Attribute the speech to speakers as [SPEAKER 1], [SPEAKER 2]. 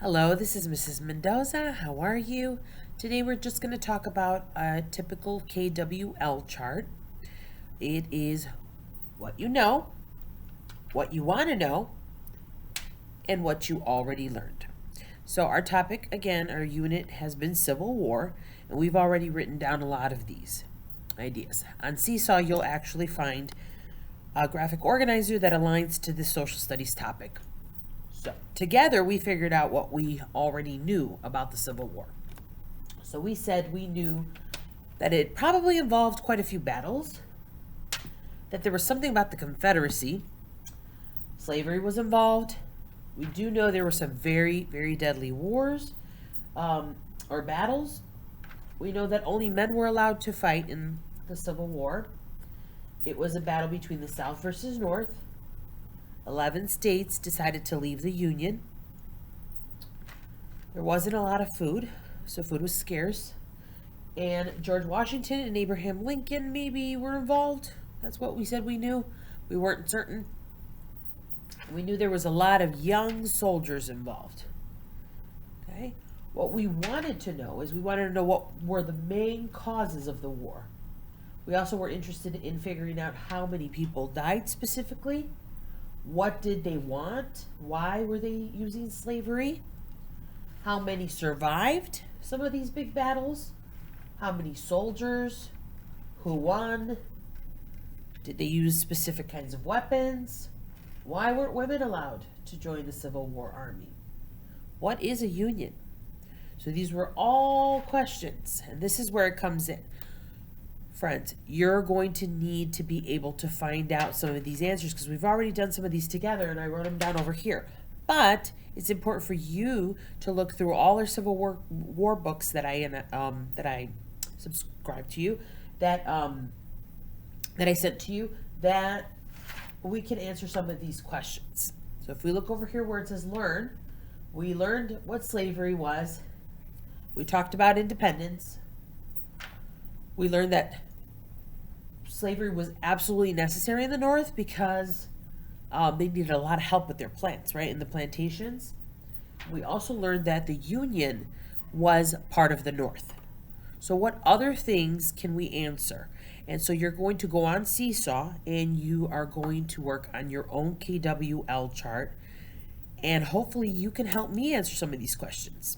[SPEAKER 1] Hello, this is Mrs. Mendoza. How are you? Today we're just going to talk about a typical KWL chart. It is what you know, what you want to know, and what you already learned. So our topic, again, our unit has been Civil War, and we've already written down a lot of these ideas. On Seesaw, you'll actually find a graphic organizer that aligns to the social studies topic. So together we figured out what we already knew about the Civil War. So we said we knew that it probably involved quite a few battles, that there was something about the Confederacy, slavery was involved. We do know there were some very, very deadly wars or battles. We know that only men were allowed to fight in the Civil War. It was a battle between the South versus North. 11 states decided to leave the Union. There wasn't a lot of food, so food was scarce. And George Washington and Abraham Lincoln maybe were involved. That's what we said we knew. We weren't certain. We knew there was a lot of young soldiers involved. Okay? What we wanted to know is we wanted to know what were the main causes of the war. We also were interested in figuring out how many people died specifically. What did they want? Why were they using slavery? How many survived some of these big battles? How many soldiers? Who won? Did they use specific kinds of weapons? Why weren't women allowed to join the Civil War army? What is a union? So these were all questions, and this is where it comes in. Friends, you're going to need to be able to find out some of these answers because we've already done some of these together and I wrote them down over here. But it's important for you to look through all our Civil War books that I subscribe to you, that I sent to you, that we can answer some of these questions. So if we look over here where it says learn, we learned what slavery was. We talked about independence. We learned that slavery was absolutely necessary in the North because they needed a lot of help with their plants, right, in the plantations. We also learned that the Union was part of the North. So what other things can we answer? And so you're going to go on Seesaw and you are going to work on your own KWL chart. And hopefully you can help me answer some of these questions.